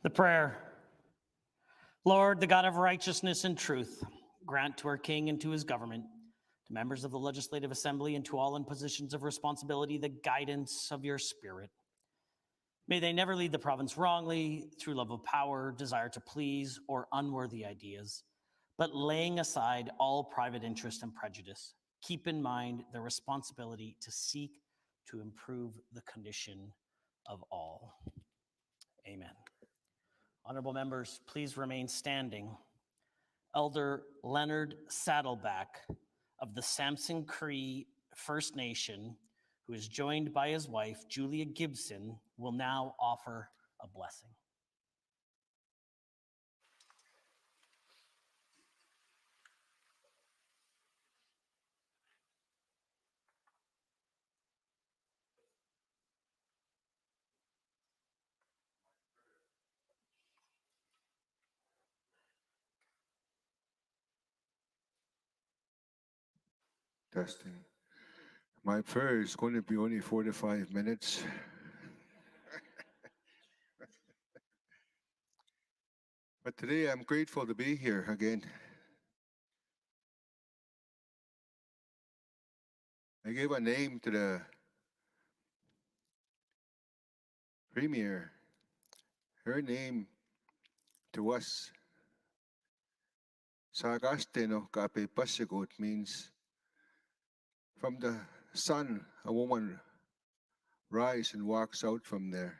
The prayer. Lord, the God of righteousness and truth, grant to our King and to his government, to members of the Legislative Assembly and to all in positions of responsibility, the guidance of your Spirit. May they never lead the province wrongly through love of power, desire to please, or unworthy ideas, but laying aside all private interest and prejudice, keep in mind their responsibility to seek to improve the condition of all. Amen. Honorable members, please remain standing. Elder Leonard Saddleback of the Samson Cree First Nation, who is joined by his wife, Julia Gibson, will now offer a blessing. Testing. My prayer is going to be only 4 to 5 minutes. But today I'm grateful to be here again. I gave a name to the Premier. Her name to us, Sagaste no Kape Pasigot, means from the sun, a woman rises and walks out from there.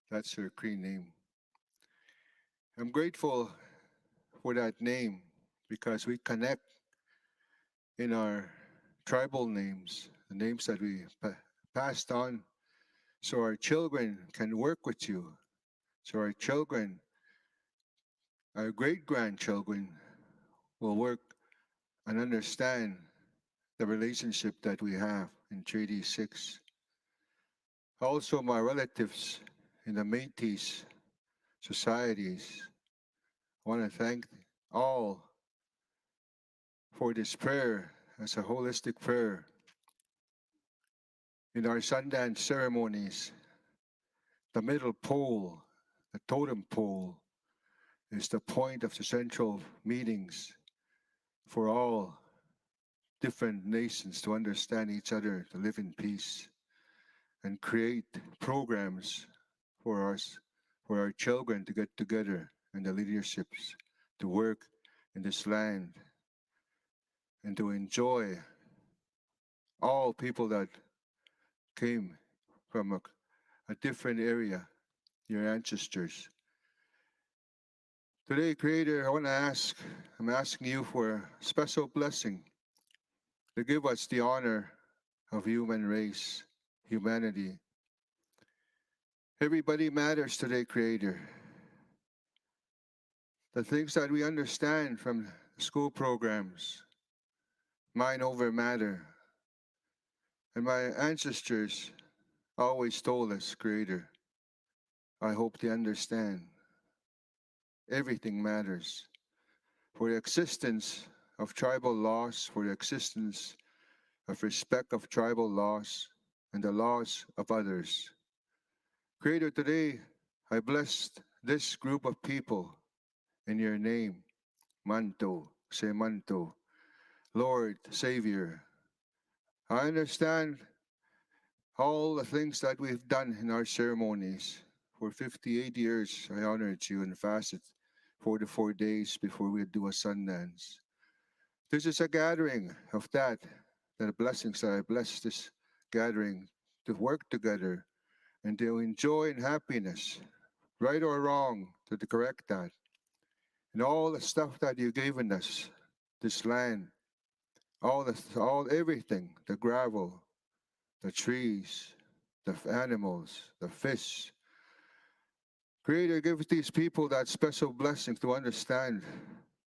That's her Cree name. I'm grateful for that name because we connect in our tribal names, the names that we passed on, so our children can work with you, so our children, our great-grandchildren will work and understand the relationship that we have in Treaty 6. Also, my relatives in the Métis societies, I want to thank all for this prayer as a holistic prayer. In our Sundance ceremonies, the middle pole, the totem pole, is the point of the central meetings for all different nations to understand each other, to live in peace, and create programs for us, for our children to get together and the leaderships to work in this land and to enjoy all people that came from a different area, your ancestors. Today, Creator, I'm asking you for a special blessing to give us the honor of human race, humanity. Everybody matters today, Creator. The things that we understand from school programs, mind over matter. And my ancestors always told us, Creator, I hope they understand. Everything matters. For the existence of tribal laws, for the existence of respect of tribal laws and the laws of others. Creator, today I blessed this group of people in your name, Manto, say Manto, Lord, Savior. I understand all the things that we've done in our ceremonies. For 58 years, I honored you and fasted 44 days before we do a Sundance. This is a gathering of the blessings that I bless this gathering to work together and to enjoy in happiness, right or wrong, to correct that. And all the stuff that you've given us, this land, everything, the gravel, the trees, the animals, the fish. Creator, give these people that special blessing to understand,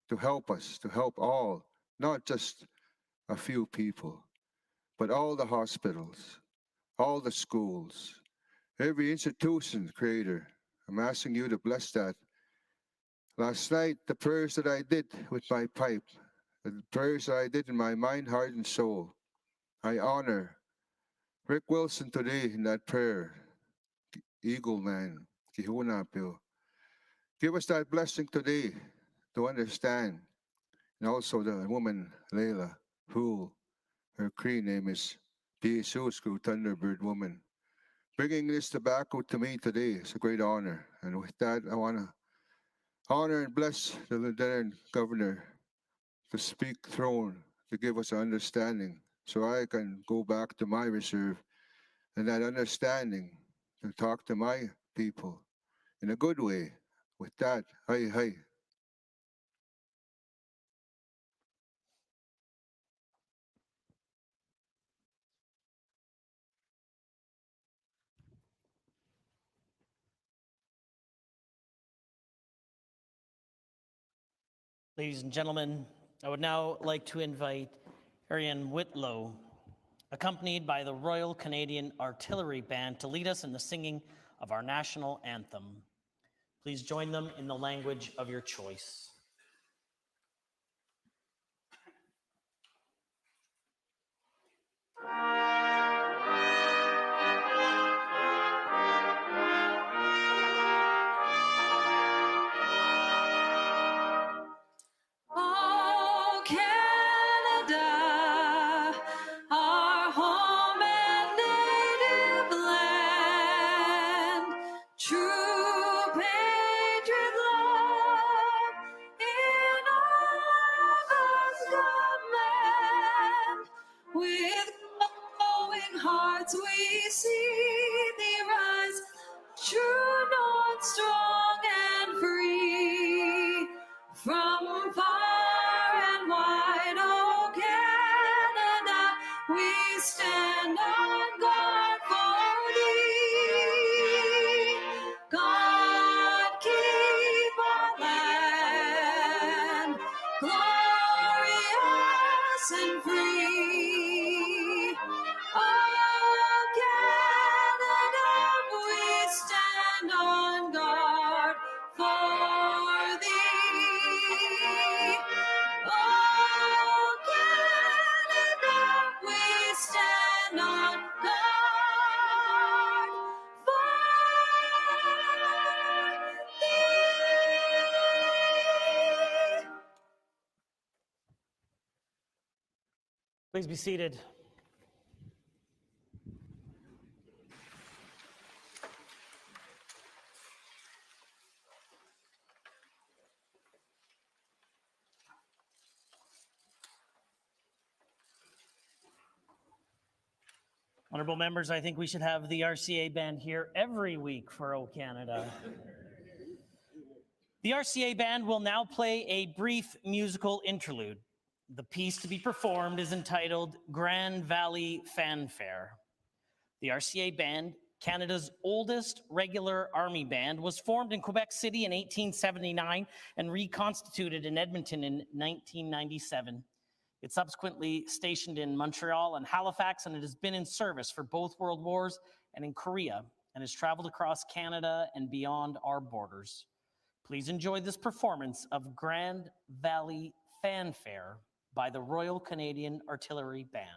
to help us, to help all, not just a few people, but all the hospitals, all the schools, every institution, Creator. I'm asking you to bless that. Last night, the prayers that I did with my pipe, the prayers that I did in my mind, heart, and soul, I honor Rick Wilson today in that prayer, Eagle Man, Kihunapil. Give us that blessing today to understand. And also the woman, Layla, who her Cree name is Pisusku, Thunderbird Woman. Bringing this tobacco to me today is a great honor. And with that, I want to honor and bless the Lieutenant Governor to speak throne, to give us an understanding so I can go back to my reserve and that understanding to talk to my people in a good way. With that, hi, hi. Ladies and gentlemen, I would now like to invite Ariane Whitlow, accompanied by the Royal Canadian Artillery Band, to lead us in the singing of our national anthem. Please join them in the language of your choice. We see thee rise, true north, strong and free. From far and wide, oh Canada, we stand on guard for thee. God keep our land glorious and free. Oh, Canada, we stand on guard for thee. Oh, Canada, we stand on guard for thee. Please be seated. Honorable members, I think we should have the RCA band here every week for O Canada. The RCA band will now play a brief musical interlude. The piece to be performed is entitled Grand Valley Fanfare. The RCA band, Canada's oldest regular army band, was formed in Quebec City in 1879 and reconstituted in Edmonton in 1997. It's subsequently stationed in Montreal and Halifax, and it has been in service for both World Wars and in Korea, and has traveled across Canada and beyond our borders. Please enjoy this performance of Grand Valley Fanfare by the Royal Canadian Artillery Band.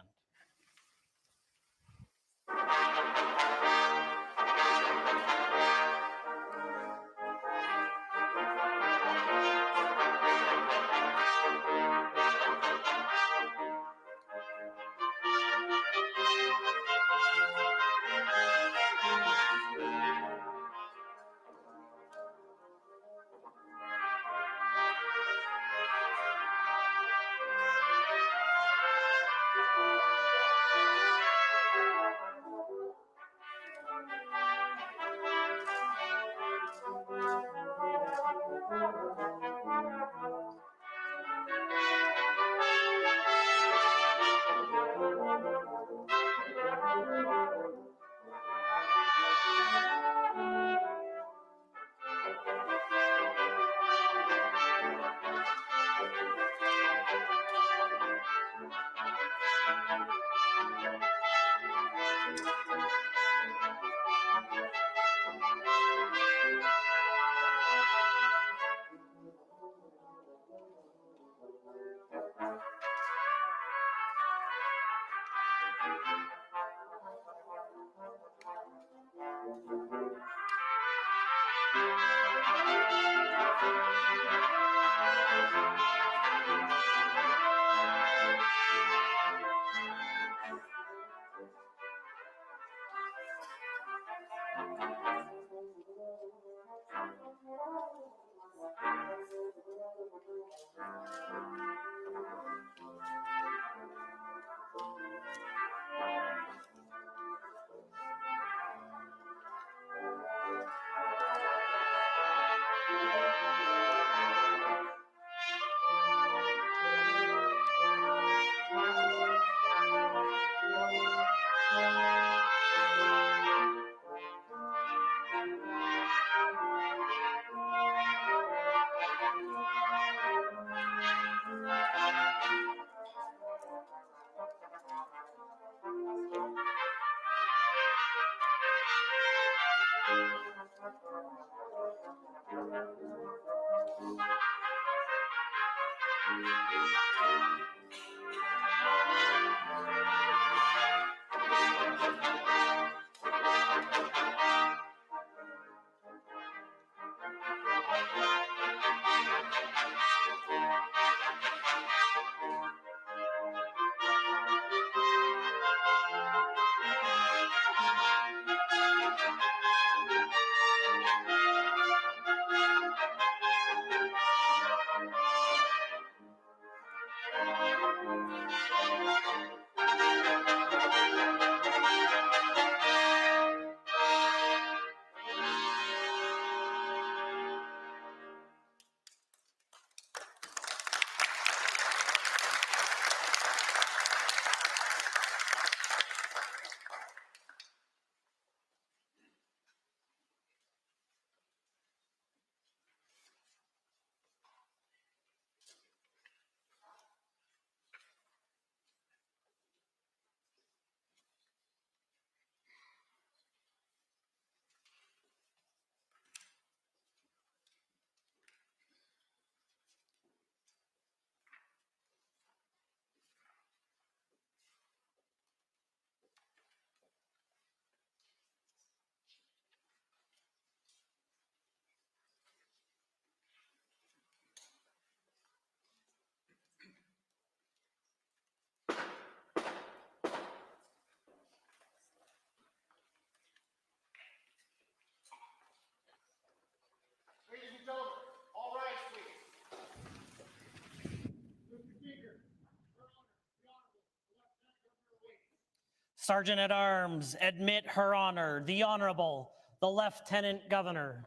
Sergeant at Arms, admit Her Honor, the Honorable, the Lieutenant Governor.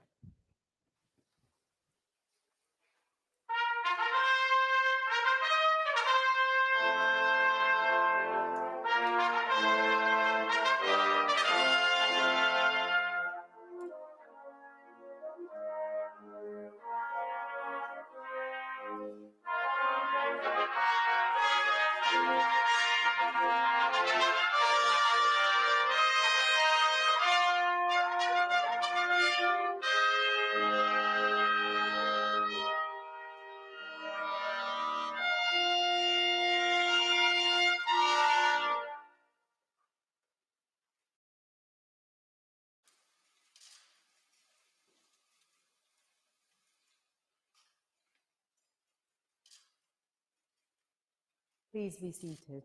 Please be seated.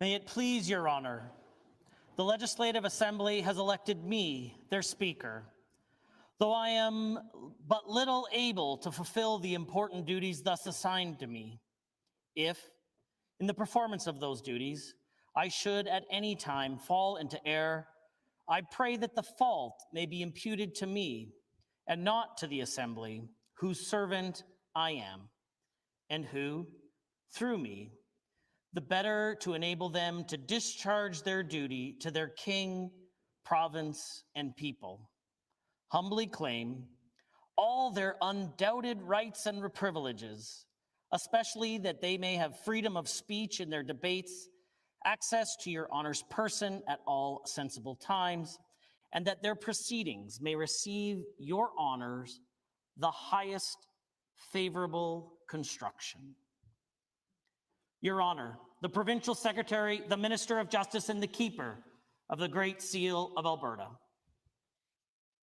May it please your honor, the Legislative Assembly has elected me, their speaker. Though I am but little able to fulfill the important duties thus assigned to me, if, in the performance of those duties, I should at any time fall into error, I pray that the fault may be imputed to me and not to the Assembly, whose servant I am, and who, through me, the better to enable them to discharge their duty to their king, province, and people, humbly claim all their undoubted rights and privileges, especially that they may have freedom of speech in their debates, access to your honor's person at all sensible times, and that their proceedings may receive your honors the highest favorable construction. Your Honor, the Provincial Secretary, the Minister of Justice, and the Keeper of the Great Seal of Alberta.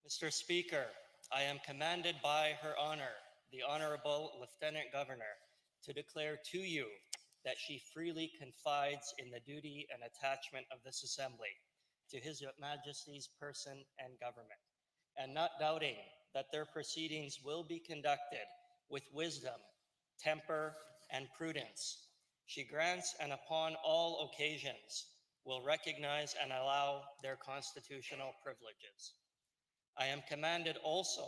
Mr. Speaker, I am commanded by Her Honor, the Honourable Lieutenant Governor, to declare to you that she freely confides in the duty and attachment of this Assembly to His Majesty's person and government, and not doubting that their proceedings will be conducted with wisdom, temper, and prudence. She grants and upon all occasions will recognize and allow their constitutional privileges. I am commanded also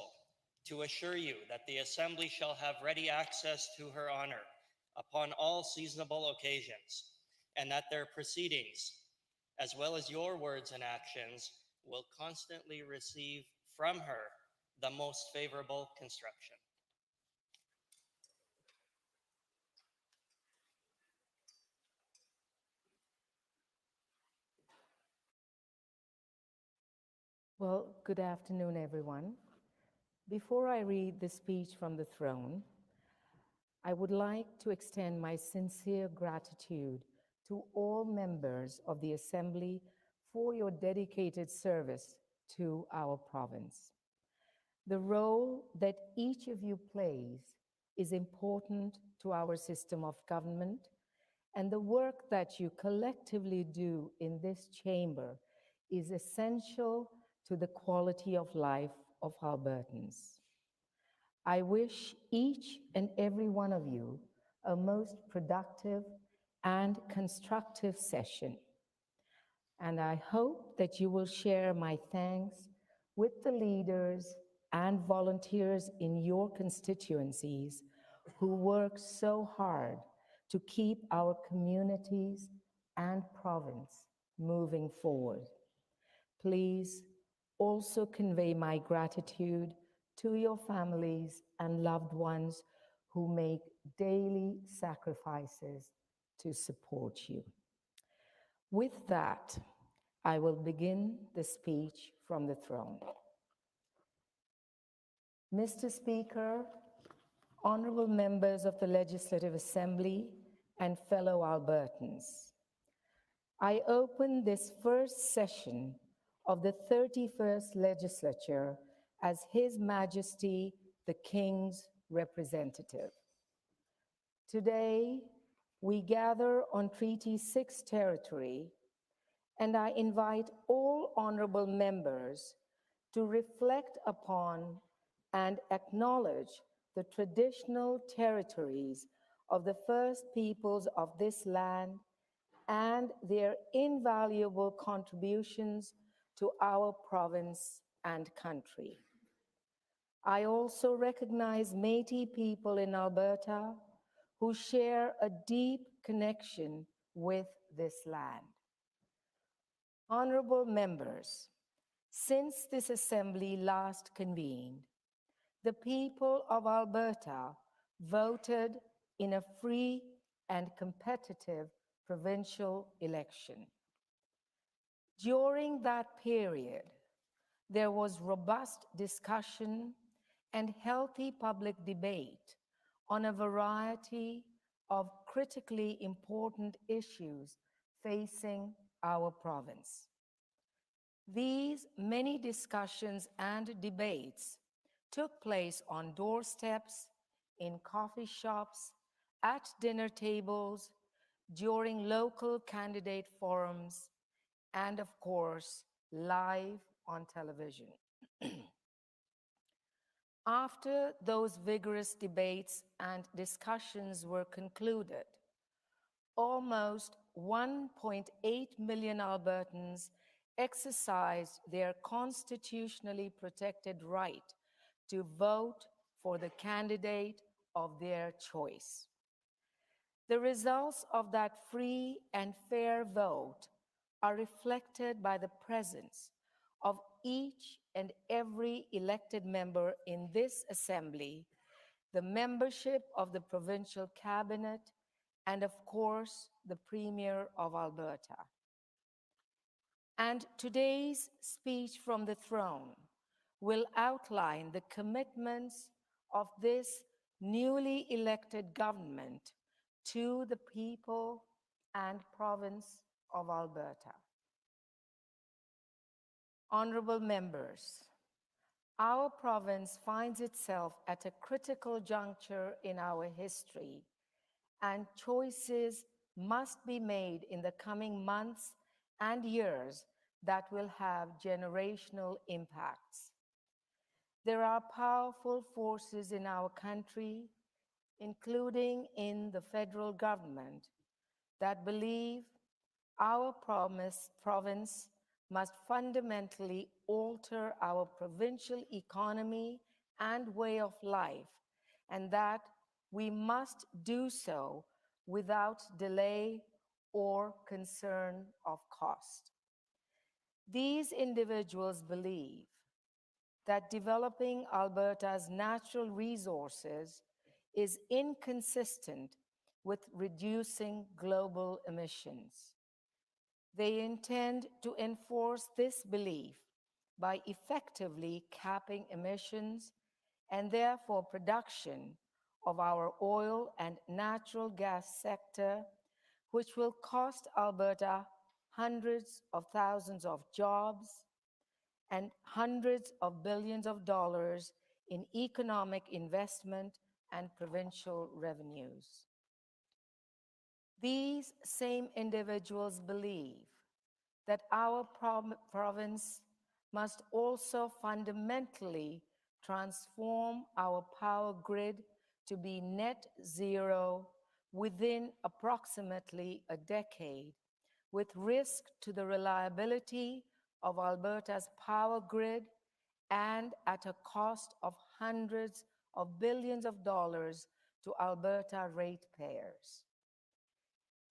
to assure you that the Assembly shall have ready access to Her Honor upon all seasonable occasions, and that their proceedings, as well as your words and actions, will constantly receive from her the most favorable construction. Well, good afternoon, everyone. Before I read the speech from the throne, I would like to extend my sincere gratitude to all members of the Assembly for your dedicated service to our province. The role that each of you plays is important to our system of government, and the work that you collectively do in this chamber is essential to the quality of life of Albertans. I wish each and every one of you a most productive and constructive session. And I hope that you will share my thanks with the leaders and volunteers in your constituencies who work so hard to keep our communities and province moving forward. Please also convey my gratitude to your families and loved ones who make daily sacrifices to support you. With that, I will begin the speech from the throne. Mr. Speaker, honorable members of the Legislative Assembly and fellow Albertans, I open this first session of the 31st Legislature as His Majesty the King's representative. Today, we gather on Treaty 6 territory, and I invite all honorable members to reflect upon and acknowledge the traditional territories of the First Peoples of this land and their invaluable contributions to our province and country. I also recognize Métis people in Alberta who share a deep connection with this land. Honorable members, since this assembly last convened, the people of Alberta voted in a free and competitive provincial election. During that period, there was robust discussion and healthy public debate on a variety of critically important issues facing our province. These many discussions and debates took place on doorsteps, in coffee shops, at dinner tables, during local candidate forums, and of course, live on television. After those vigorous debates and discussions were concluded, almost 1.8 million Albertans exercised their constitutionally protected right to vote for the candidate of their choice. The results of that free and fair vote are reflected by the presence of each and every elected member in this assembly, the membership of the provincial cabinet, and of course, the Premier of Alberta. And today's speech from the throne will outline the commitments of this newly elected government to the people and province of Alberta. Honorable members, our province finds itself at a critical juncture in our history, and choices must be made in the coming months and years that will have generational impacts. There are powerful forces in our country, including in the federal government, that believe our province must fundamentally alter our provincial economy and way of life, and that we must do so without delay or concern of cost. These individuals believe that developing Alberta's natural resources is inconsistent with reducing global emissions. They intend to enforce this belief by effectively capping emissions and therefore production of our oil and natural gas sector, which will cost Alberta hundreds of thousands of jobs and hundreds of billions of dollars in economic investment and provincial revenues. These same individuals believe that our province must also fundamentally transform our power grid to be net zero within approximately a decade, with risk to the reliability of Alberta's power grid and at a cost of hundreds of billions of dollars to Alberta ratepayers.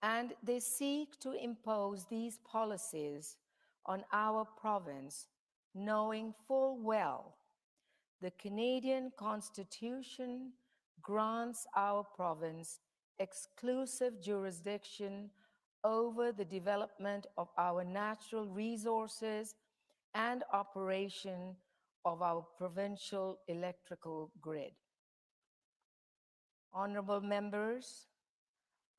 And they seek to impose these policies on our province, knowing full well the Canadian Constitution grants our province exclusive jurisdiction over the development of our natural resources and operation of our provincial electrical grid. Honorable members,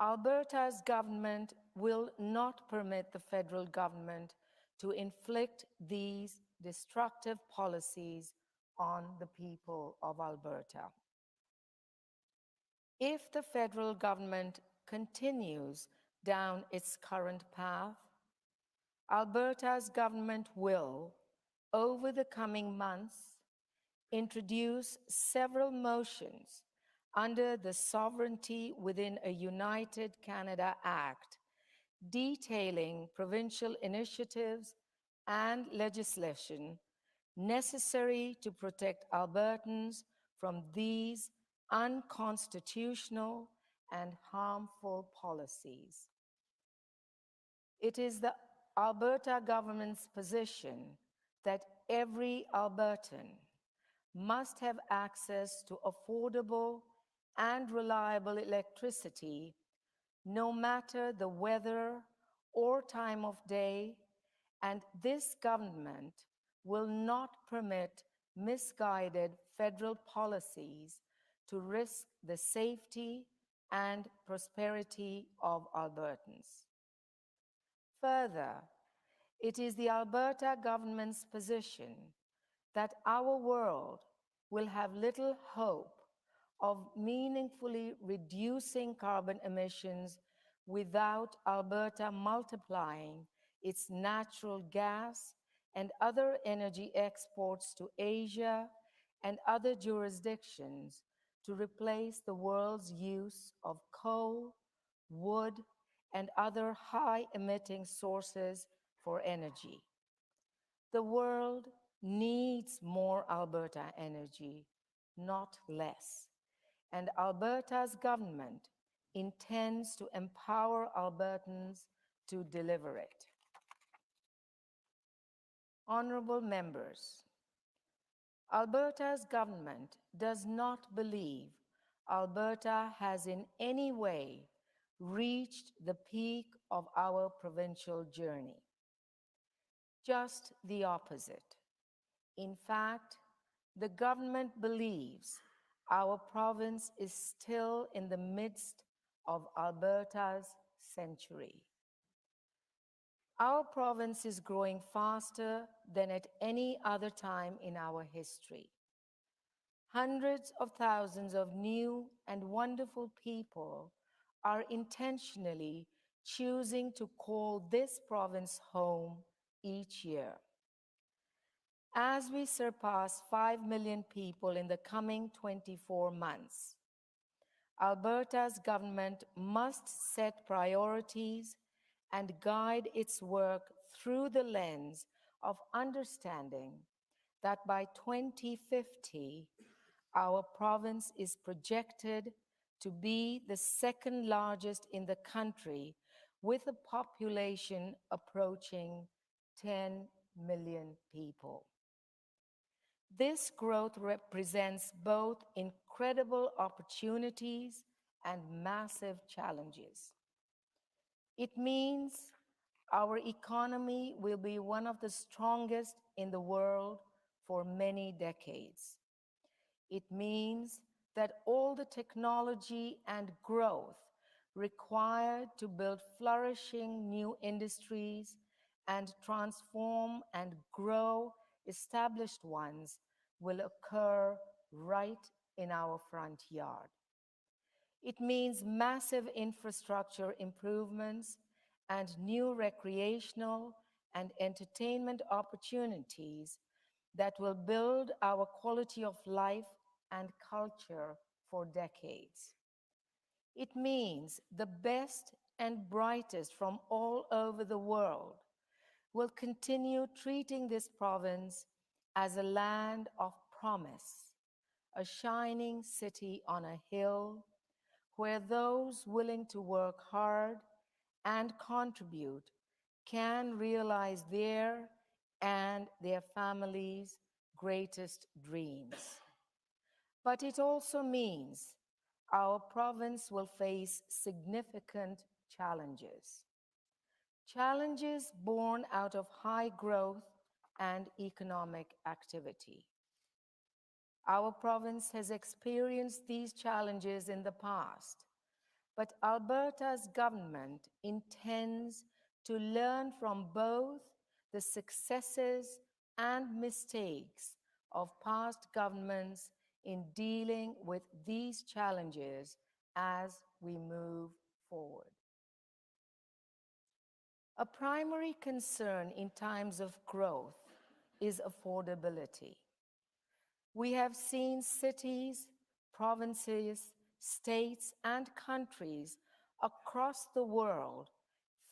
Alberta's government will not permit the federal government to inflict these destructive policies on the people of Alberta. If the federal government continues down its current path, Alberta's government will, over the coming months, introduce several motions under the Sovereignty Within a United Canada Act, detailing provincial initiatives and legislation necessary to protect Albertans from these unconstitutional and harmful policies. It is the Alberta government's position that every Albertan must have access to affordable and reliable electricity, no matter the weather or time of day, and this government will not permit misguided federal policies to risk the safety and prosperity of Albertans. Further, it is the Alberta government's position that our world will have little hope of meaningfully reducing carbon emissions without Alberta multiplying its natural gas and other energy exports to Asia and other jurisdictions to replace the world's use of coal, wood, and other high-emitting sources for energy. The world needs more Alberta energy, not less, and Alberta's government intends to empower Albertans to deliver it. Honorable members, Alberta's government does not believe Alberta has in any way reached the peak of our provincial journey. Just the opposite. In fact, the government believes our province is still in the midst of Alberta's century. Our province is growing faster than at any other time in our history. Hundreds of thousands of new and wonderful people are intentionally choosing to call this province home each year. As we surpass 5 million people in the coming 24 months, Alberta's government must set priorities and guide its work through the lens of understanding that by 2050, our province is projected to be the second largest in the country, with a population approaching 10 million people. This growth represents both incredible opportunities and massive challenges. It means our economy will be one of the strongest in the world for many decades. It means that all the technology and growth required to build flourishing new industries and transform and grow established ones will occur right in our front yard. It means massive infrastructure improvements and new recreational and entertainment opportunities that will build our quality of life and culture for decades. It means the best and brightest from all over the world will continue treating this province as a land of promise, a shining city on a hill where those willing to work hard and contribute can realize their and their families' greatest dreams. But it also means our province will face significant challenges. Challenges born out of high growth and economic activity. Our province has experienced these challenges in the past, but Alberta's government intends to learn from both the successes and mistakes of past governments in dealing with these challenges as we move forward. A primary concern in times of growth is affordability. We have seen cities, provinces, states, and countries across the world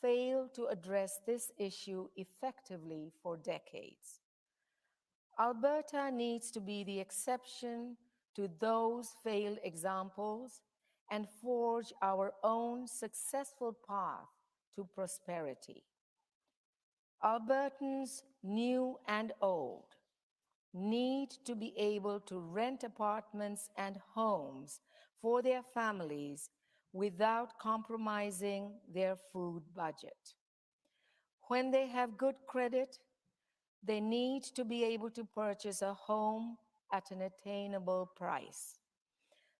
fail to address this issue effectively for decades. Alberta needs to be the exception to those failed examples and forge our own successful path to prosperity. Albertans, new and old, need to be able to rent apartments and homes for their families without compromising their food budget. When they have good credit, they need to be able to purchase a home at an attainable price.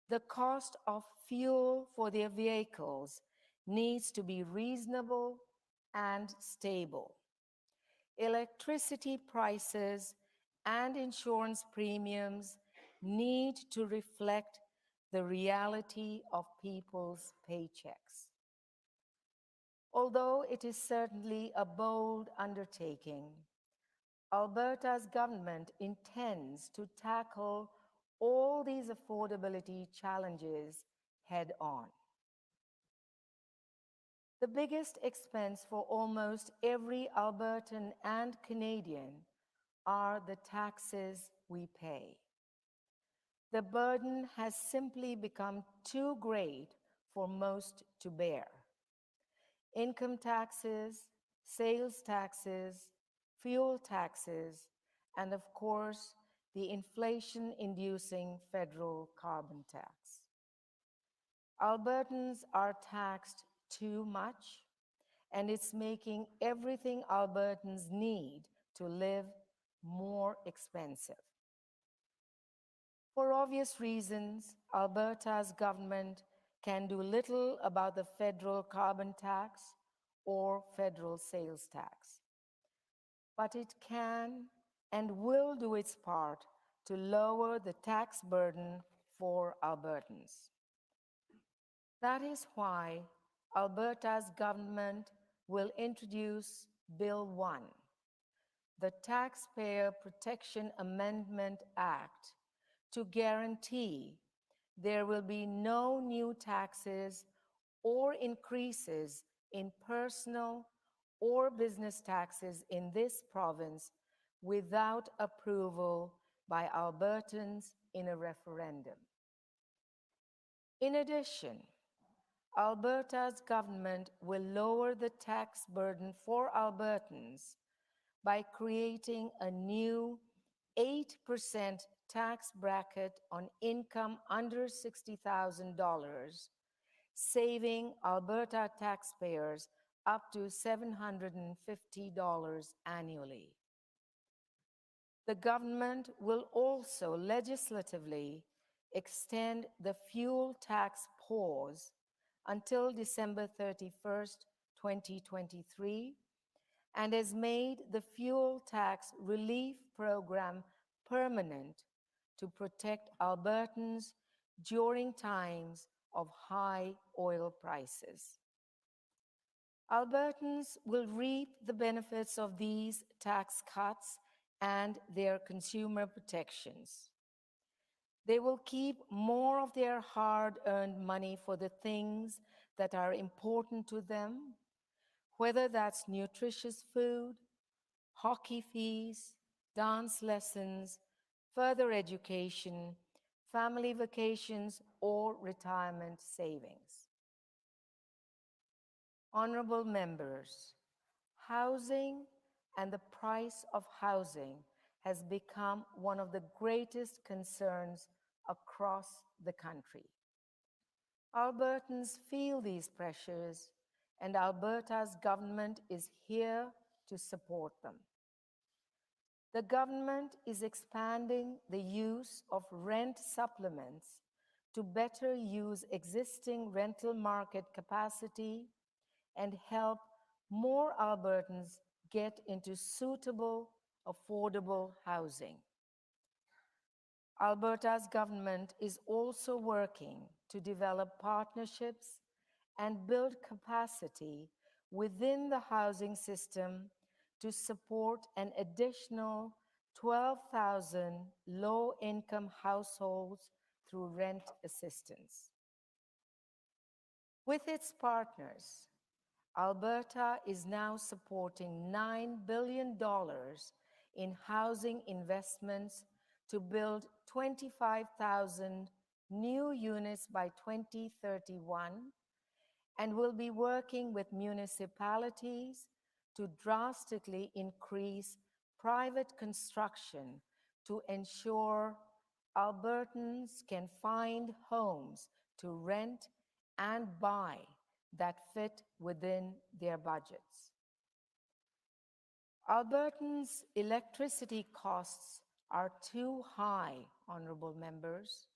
The cost of fuel for their vehicles needs to be reasonable and stable. Electricity prices and insurance premiums need to reflect the reality of people's paychecks. Although it is certainly a bold undertaking, Alberta's government intends to tackle all these affordability challenges head on. The biggest expense for almost every Albertan and Canadian are the taxes we pay. The burden has simply become too great for most to bear. Income taxes, sales taxes, fuel taxes, and of course, the inflation-inducing federal carbon tax. Albertans are taxed too much, and it's making everything Albertans need to live more expensive. For obvious reasons, Alberta's government can do little about the federal carbon tax or federal sales tax. But it can and will do its part to lower the tax burden for Albertans. That is why Alberta's government will introduce Bill 1, the Taxpayer Protection Amendment Act, to guarantee there will be no new taxes or increases in personal or business taxes in this province without approval by Albertans in a referendum. In addition, Alberta's government will lower the tax burden for Albertans by creating a new 8% tax bracket on income under $60,000, saving Alberta taxpayers up to $750 annually. The government will also legislatively extend the fuel tax pause until December 31st, 2023, and has made the fuel tax relief program permanent to protect Albertans during times of high oil prices. Albertans will reap the benefits of these tax cuts and their consumer protections. They will keep more of their hard-earned money for the things that are important to them, whether that's nutritious food, hockey fees, dance lessons, further education, family vacations, or retirement savings. Honorable members, housing and the price of housing has become one of the greatest concerns across the country. Albertans feel these pressures, and Alberta's government is here to support them. The government is expanding the use of rent supplements to better use existing rental market capacity and help more Albertans get into suitable, affordable housing. Alberta's government is also working to develop partnerships and build capacity within the housing system to support an additional 12,000 low-income households through rent assistance. With its partners, Alberta is now supporting $9 billion in housing investments to build 25,000 new units by 2031, and will be working with municipalities to drastically increase private construction to ensure Albertans can find homes to rent and buy that fit within their budgets. Albertans' electricity costs are too high, honorable members.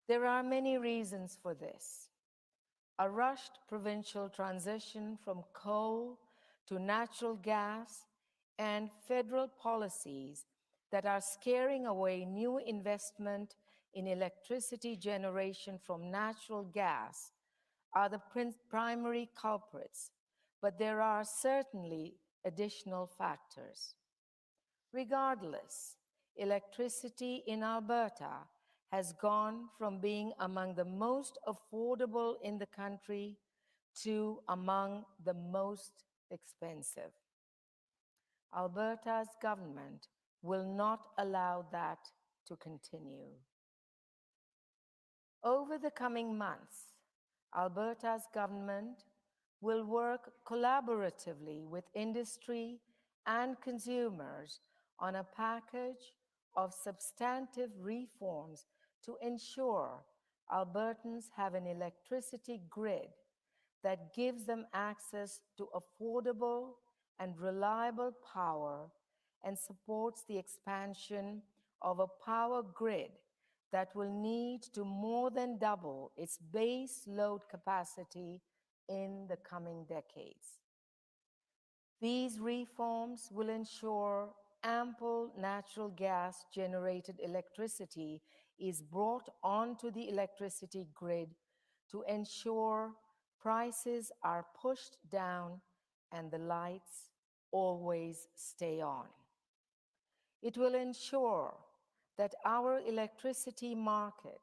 There are many reasons for this. A rushed provincial transition from coal to natural gas and federal policies that are scaring away new investment in electricity generation from natural gas are the primary culprits, but there are certainly additional factors. Regardless, electricity in Alberta has gone from being among the most affordable in the country to among the most expensive. Alberta's government will not allow that to continue. Over the coming months, Alberta's government will work collaboratively with industry and consumers on a package of substantive reforms to ensure Albertans have an electricity grid that gives them access to affordable and reliable power and supports the expansion of a power grid that will need to more than double its base load capacity in the coming decades. These reforms will ensure ample natural gas-generated electricity is brought onto the electricity grid to ensure prices are pushed down and the lights always stay on. It will ensure that our electricity market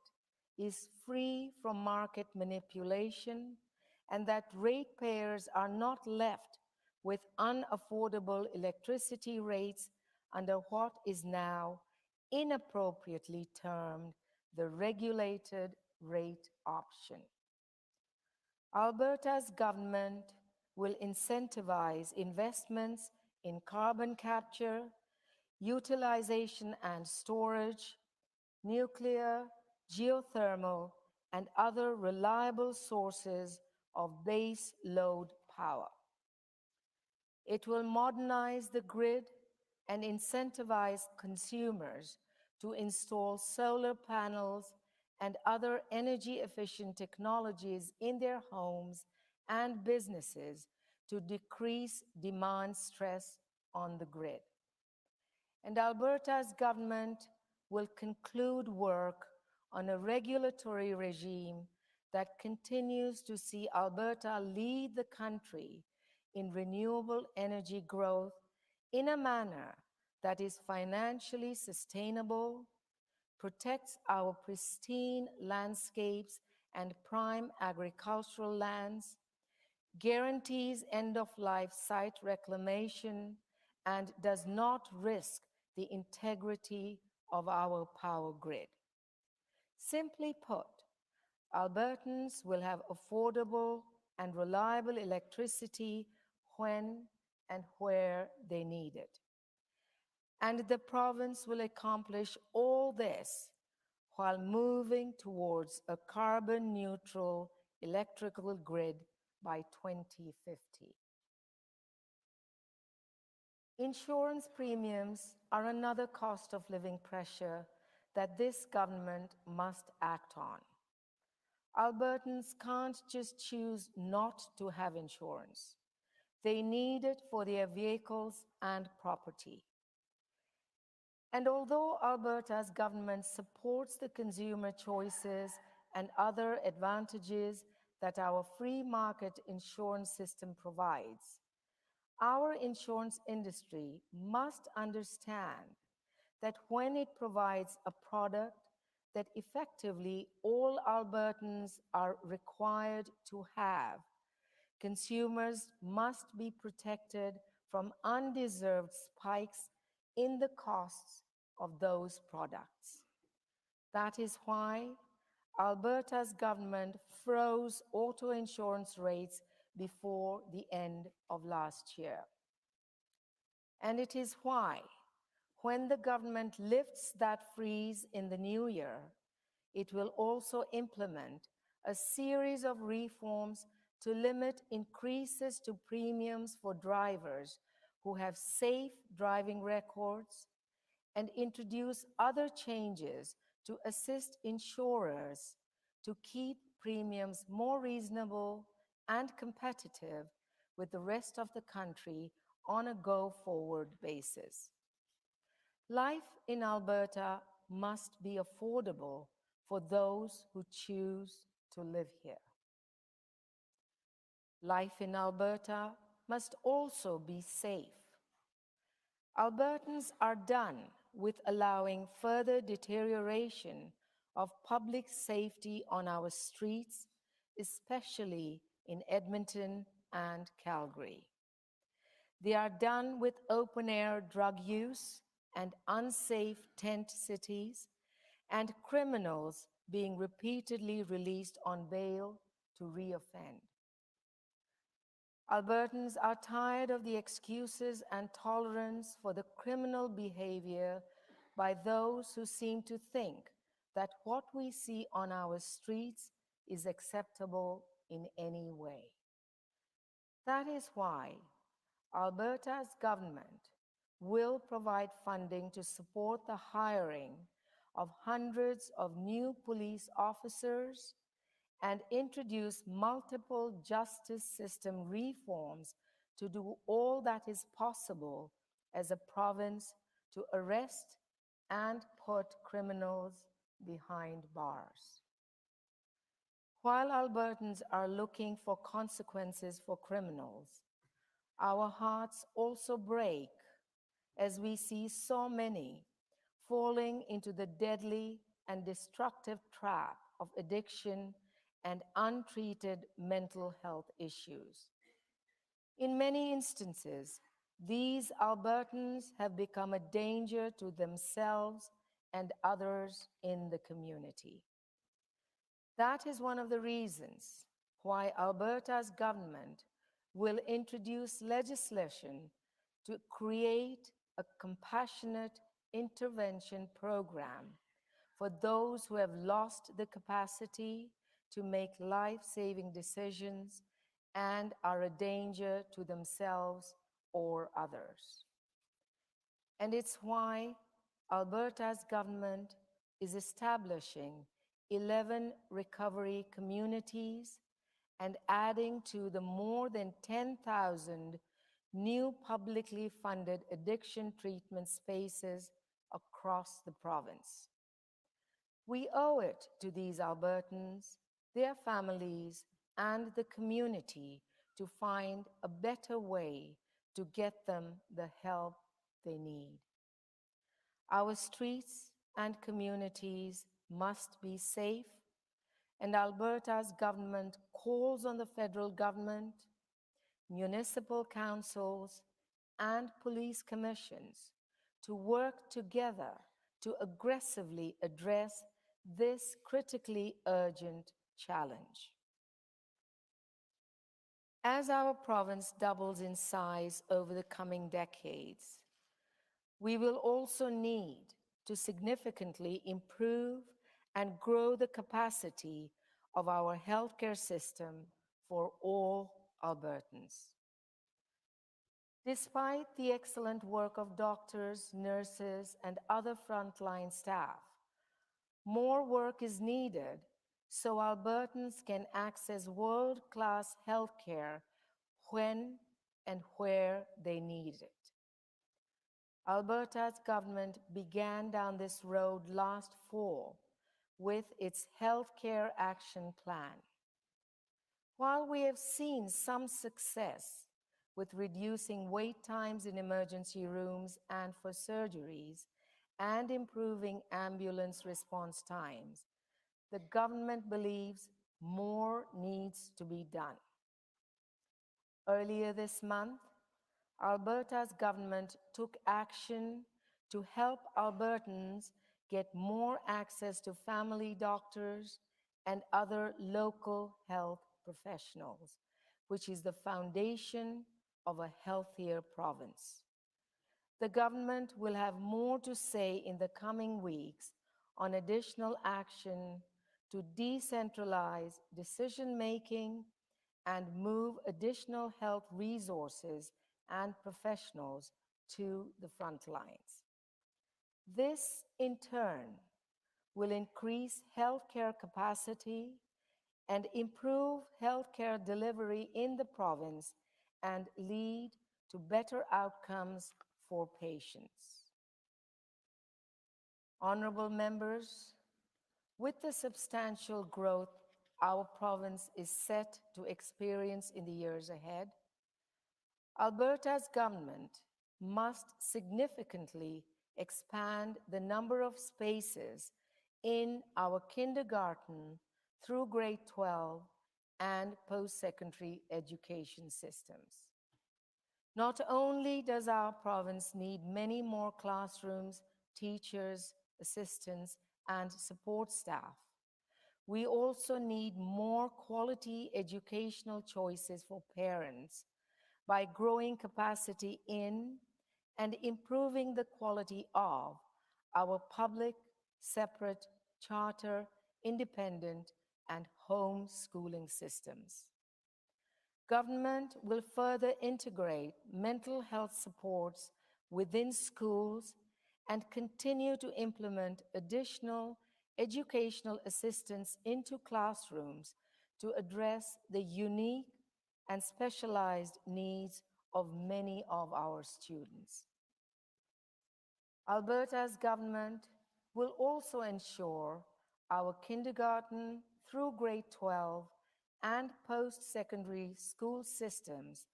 is free from market manipulation and that ratepayers are not left with unaffordable electricity rates under what is now inappropriately termed the regulated rate option. Alberta's government will incentivize investments in carbon capture, utilization and storage, nuclear, geothermal, and other reliable sources of base load power. It will modernize the grid and incentivize consumers to install solar panels and other energy-efficient technologies in their homes and businesses to decrease demand stress on the grid. And Alberta's government will conclude work on a regulatory regime that continues to see Alberta lead the country in renewable energy growth in a manner that is financially sustainable, protects our pristine landscapes and prime agricultural lands, guarantees end-of-life site reclamation, and does not risk the integrity of our power grid. Simply put, Albertans will have affordable and reliable electricity when and where they need it. And the province will accomplish all this while moving towards a carbon-neutral electrical grid by 2050. Insurance premiums are another cost of living pressure that this government must act on. Albertans can't just choose not to have insurance. They need it for their vehicles and property. And although Alberta's government supports the consumer choices and other advantages that our free market insurance system provides, our insurance industry must understand that when it provides a product that effectively all Albertans are required to have, consumers must be protected from undeserved spikes in the costs of those products. That is why Alberta's government froze auto insurance rates before the end of last year. And it is why, when the government lifts that freeze in the new year, it will also implement a series of reforms to limit increases to premiums for drivers who have safe driving records and introduce other changes to assist insurers to keep premiums more reasonable and competitive with the rest of the country on a go-forward basis. Life in Alberta must be affordable for those who choose to live here. Life in Alberta must also be safe. Albertans are done with allowing further deterioration of public safety on our streets, especially in Edmonton and Calgary. They are done with open-air drug use and unsafe tent cities, and criminals being repeatedly released on bail to reoffend. Albertans are tired of the excuses and tolerance for the criminal behavior by those who seem to think that what we see on our streets is acceptable in any way. That is why Alberta's government will provide funding to support the hiring of hundreds of new police officers and introduce multiple justice system reforms to do all that is possible as a province to arrest and put criminals behind bars. While Albertans are looking for consequences for criminals, our hearts also break as we see so many falling into the deadly and destructive trap of addiction and untreated mental health issues. In many instances, these Albertans have become a danger to themselves and others in the community. That is one of the reasons why Alberta's government will introduce legislation to create a compassionate intervention program for those who have lost the capacity to make life-saving decisions and are a danger to themselves or others. And it's why Alberta's government is establishing 11 recovery communities and adding to the more than 10,000 new publicly funded addiction treatment spaces across the province. We owe it to these Albertans, their families, and the community to find a better way to get them the help they need. Our streets and communities must be safe, and Alberta's government calls on the federal government, municipal councils, and police commissions to work together to aggressively address this critically urgent challenge. As our province doubles in size over the coming decades, we will also need to significantly improve and grow the capacity of our healthcare system for all Albertans. Despite the excellent work of doctors, nurses, and other frontline staff, more work is needed so Albertans can access world-class healthcare when and where they need it. Alberta's government began down this road last fall with its Healthcare Action Plan. While we have seen some success with reducing wait times in emergency rooms and for surgeries and improving ambulance response times, the government believes more needs to be done. Earlier this month, Alberta's government took action to help Albertans get more access to family doctors and other local health professionals, which is the foundation of a healthier province. The government will have more to say in the coming weeks on additional action to decentralize decision-making and move additional health resources and professionals to the front lines. This, in turn, will increase healthcare capacity and improve healthcare delivery in the province and lead to better outcomes for patients. Honorable members, with the substantial growth our province is set to experience in the years ahead, Alberta's government must significantly expand the number of spaces in our kindergarten through grade 12 and post-secondary education systems. Not only does our province need many more classrooms, teachers, assistants, and support staff, we also need more quality educational choices for parents by growing capacity in and improving the quality of our public, separate, charter, independent, and home schooling systems. Government will further integrate mental health supports within schools and continue to implement additional educational assistance into classrooms to address the unique and specialized needs of many of our students. Alberta's government will also ensure our kindergarten through grade 12 and post-secondary school systems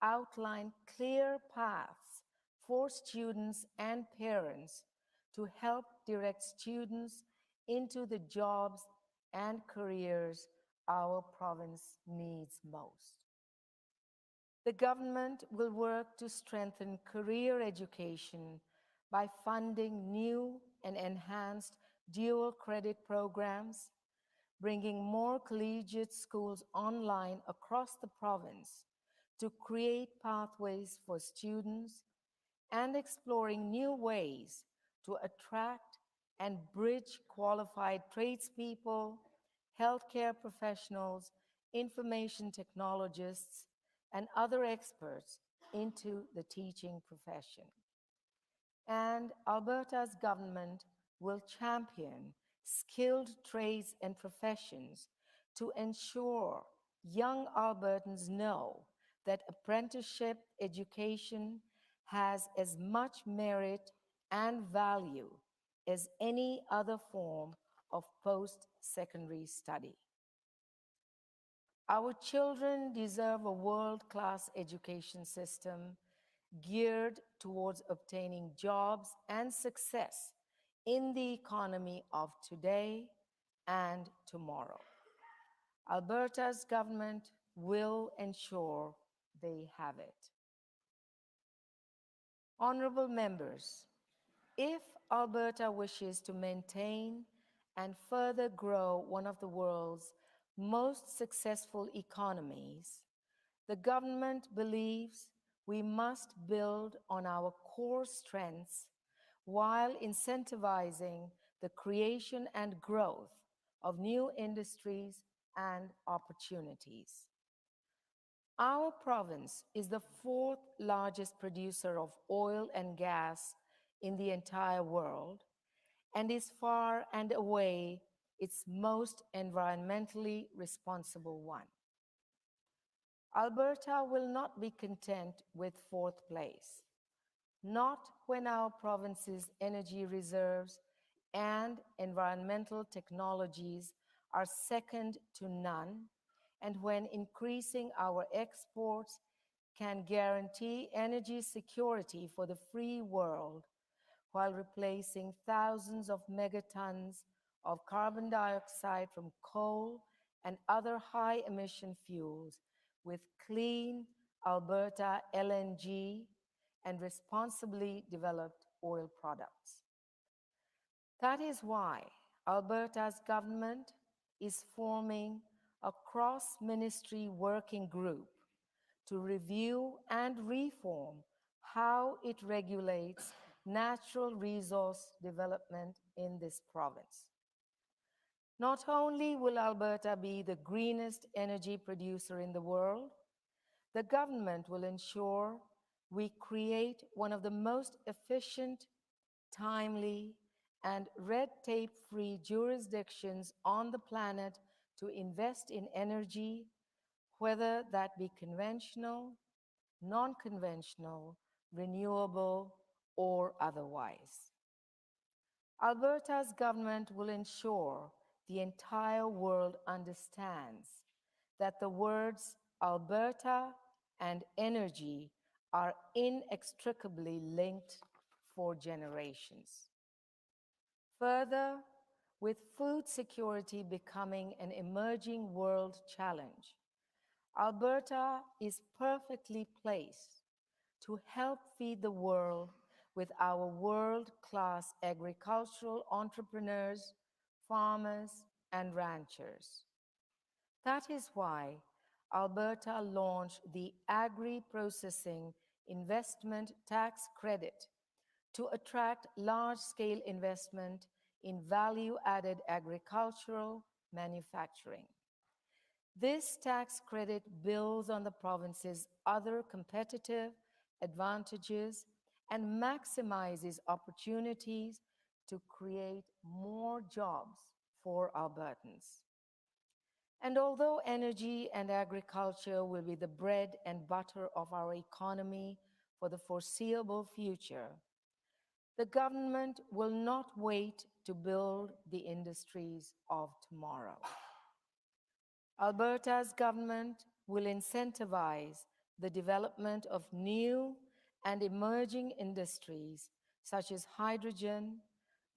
outline clear paths for students and parents to help direct students into the jobs and careers our province needs most. The government will work to strengthen career education by funding new and enhanced dual credit programs, bringing more collegiate schools online across the province to create pathways for students, and exploring new ways to attract and bridge qualified tradespeople, healthcare professionals, information technologists, and other experts into the teaching profession. And Alberta's government will champion skilled trades and professions to ensure young Albertans know that apprenticeship education has as much merit and value as any other form of post-secondary study. Our children deserve a world-class education system geared towards obtaining jobs and success in the economy of today and tomorrow. Alberta's government will ensure they have it. Honorable members, if Alberta wishes to maintain and further grow one of the world's most successful economies, the government believes we must build on our core strengths while incentivizing the creation and growth of new industries and opportunities. Our province is the fourth largest producer of oil and gas in the entire world and is far and away its most environmentally responsible one. Alberta will not be content with fourth place, not when our province's energy reserves and environmental technologies are second to none, and when increasing our exports can guarantee energy security for the free world while replacing thousands of megatons of carbon dioxide from coal and other high-emission fuels with clean Alberta LNG and responsibly developed oil products. That is why Alberta's government is forming a cross-ministry working group to review and reform how it regulates natural resource development in this province. Not only will Alberta be the greenest energy producer in the world, the government will ensure we create one of the most efficient, timely, and red tape-free jurisdictions on the planet to invest in energy, whether that be conventional, non-conventional, renewable, or otherwise. Alberta's government will ensure the entire world understands that the words Alberta and energy are inextricably linked for generations. Further, with food security becoming an emerging world challenge, Alberta is perfectly placed to help feed the world with our world-class agricultural entrepreneurs, farmers, and ranchers. That is why Alberta launched the Agri-Processing Investment Tax Credit to attract large-scale investment in value-added agricultural manufacturing. This tax credit builds on the province's other competitive advantages and maximizes opportunities to create more jobs for Albertans. And although energy and agriculture will be the bread and butter of our economy for the foreseeable future, the government will not wait to build the industries of tomorrow. Alberta's government will incentivize the development of new and emerging industries such as hydrogen,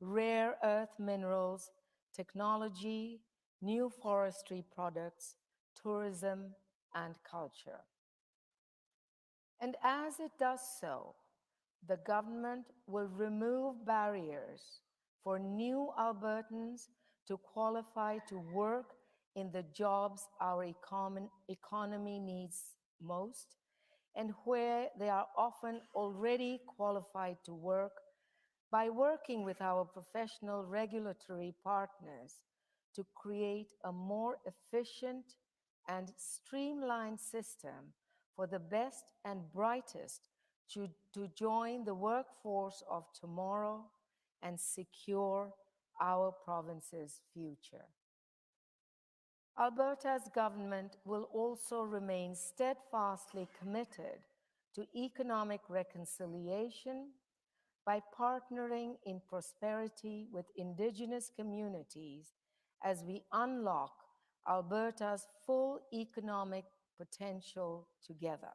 rare earth minerals, technology, new forestry products, tourism, and culture. And as it does so, the government will remove barriers for new Albertans to qualify to work in the jobs our economy needs most, and where they are often already qualified to work, by working with our professional regulatory partners to create a more efficient and streamlined system for the best and brightest to join the workforce of tomorrow and secure our province's future. Alberta's government will also remain steadfastly committed to economic reconciliation by partnering in prosperity with Indigenous communities as we unlock Alberta's full economic potential together.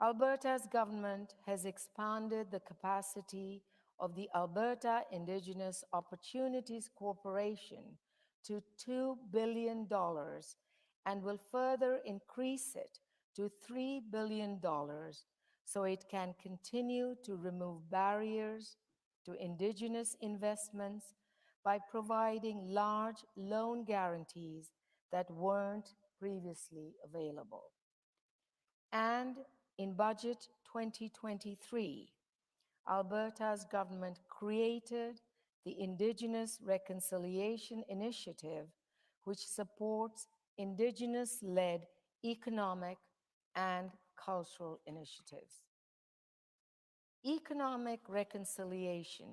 Alberta's government has expanded the capacity of the Alberta Indigenous Opportunities Corporation to $2 billion and will further increase it to $3 billion so it can continue to remove barriers to Indigenous investments by providing large loan guarantees that weren't previously available. And in Budget 2023, Alberta's government created the Indigenous Reconciliation Initiative, which supports Indigenous-led economic and cultural initiatives. Economic reconciliation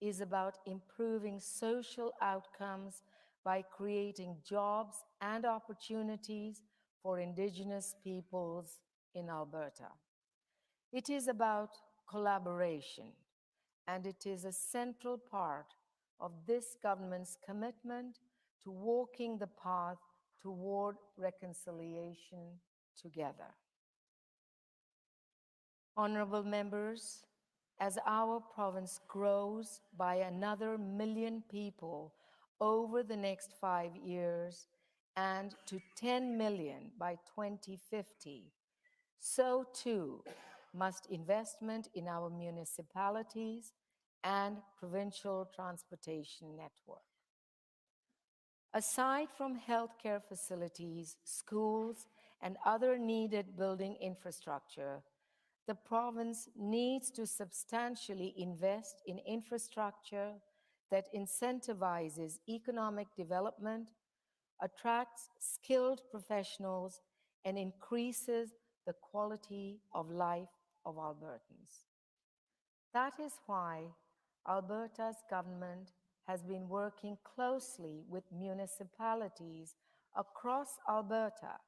is about improving social outcomes by creating jobs and opportunities for Indigenous peoples in Alberta. It is about collaboration, and it is a central part of this government's commitment to walking the path toward reconciliation together. Honourable members, as our province grows by another 1 million people over the next 5 years and to 10 million by 2050, so too must investment in our municipalities and provincial transportation network. Aside from healthcare facilities, schools, and other needed building infrastructure, the province needs to substantially invest in infrastructure that incentivizes economic development, attracts skilled professionals, and increases the quality of life of Albertans. That is why Alberta's government has been working closely with municipalities across Alberta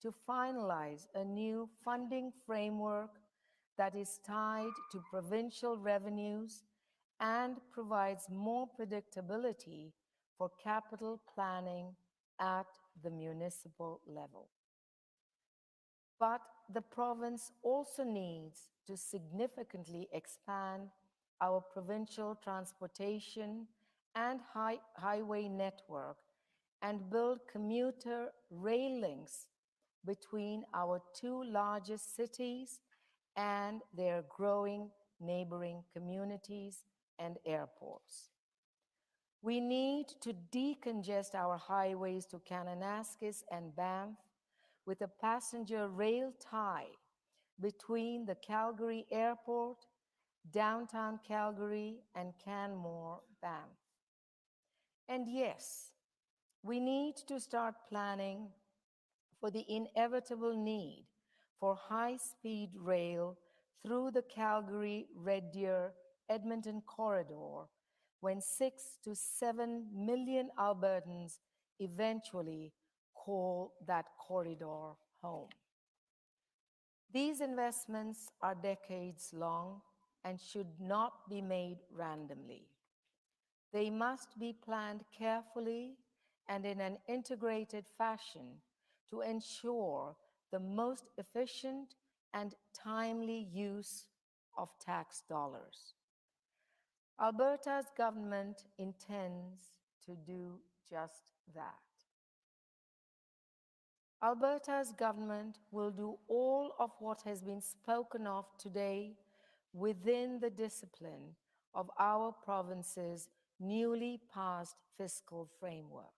to finalize a new funding framework that is tied to provincial revenues and provides more predictability for capital planning at the municipal level. But the province also needs to significantly expand our provincial transportation and highway network and build commuter rail links between our two largest cities and their growing neighboring communities and airports. We need to decongest our highways to Kananaskis and Banff with a passenger rail tie between the Calgary Airport, downtown Calgary, and Canmore, Banff. And yes, we need to start planning for the inevitable need for high-speed rail through the Calgary-Red Deer-Edmonton corridor when 6 to 7 million Albertans eventually call that corridor home. These investments are decades long and should not be made randomly. They must be planned carefully and in an integrated fashion to ensure the most efficient and timely use of tax dollars. Alberta's government intends to do just that. Alberta's government will do all of what has been spoken of today within the discipline of our province's newly passed fiscal framework.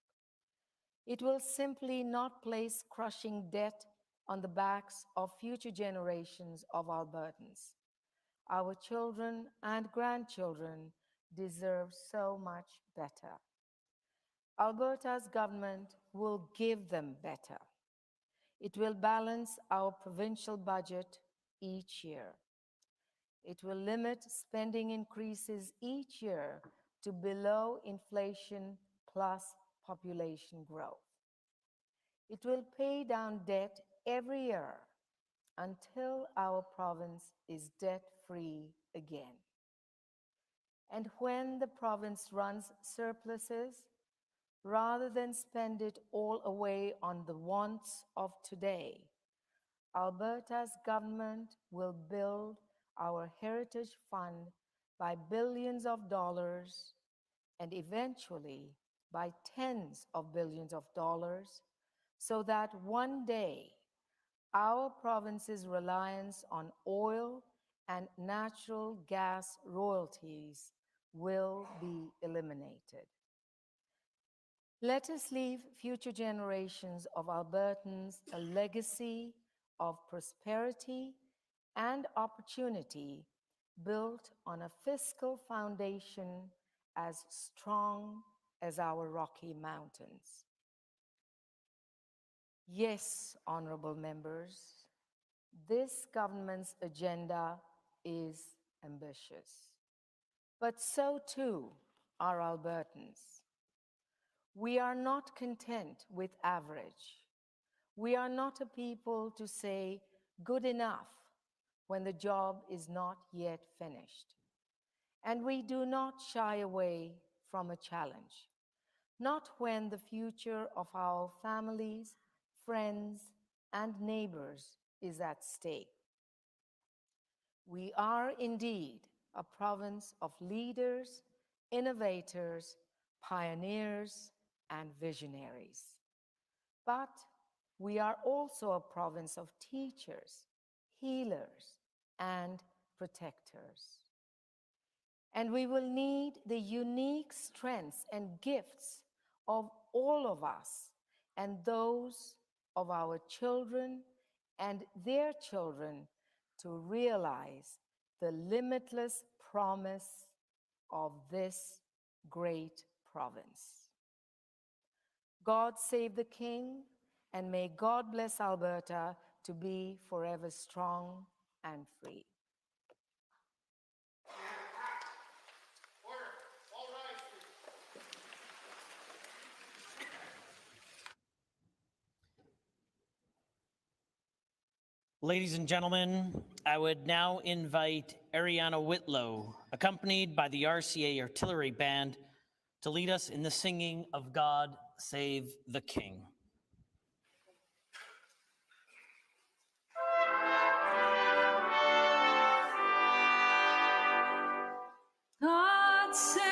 It will simply not place crushing debt on the backs of future generations of Albertans. Our children and grandchildren deserve so much better. Alberta's government will give them better. It will balance our provincial budget each year. It will limit spending increases each year to below inflation plus population growth. It will pay down debt every year until our province is debt-free again. And when the province runs surpluses, rather than spend it all away on the wants of today, Alberta's government will build our heritage fund by billions of dollars and eventually by tens of billions of dollars, so that one day our province's reliance on oil and natural gas royalties will be eliminated. Let us leave future generations of Albertans a legacy of prosperity and opportunity built on a fiscal foundation as strong as our Rocky Mountains. Yes, honorable members, this government's agenda is ambitious, but so too are Albertans. We are not content with average. We are not a people to say good enough when the job is not yet finished. And we do not shy away from a challenge, not when the future of our families, friends, and neighbors is at stake. We are indeed a province of leaders, innovators, pioneers, and visionaries. But we are also a province of teachers, healers, and protectors. And we will need the unique strengths and gifts of all of us and those of our children and their children to realize the limitless promise of this great province. God save the King, and may God bless Alberta to be forever strong and free. Ladies and gentlemen, I would now invite Ariana Whitlow, accompanied by the RCA Artillery Band, to lead us in the singing of God Save the King. God save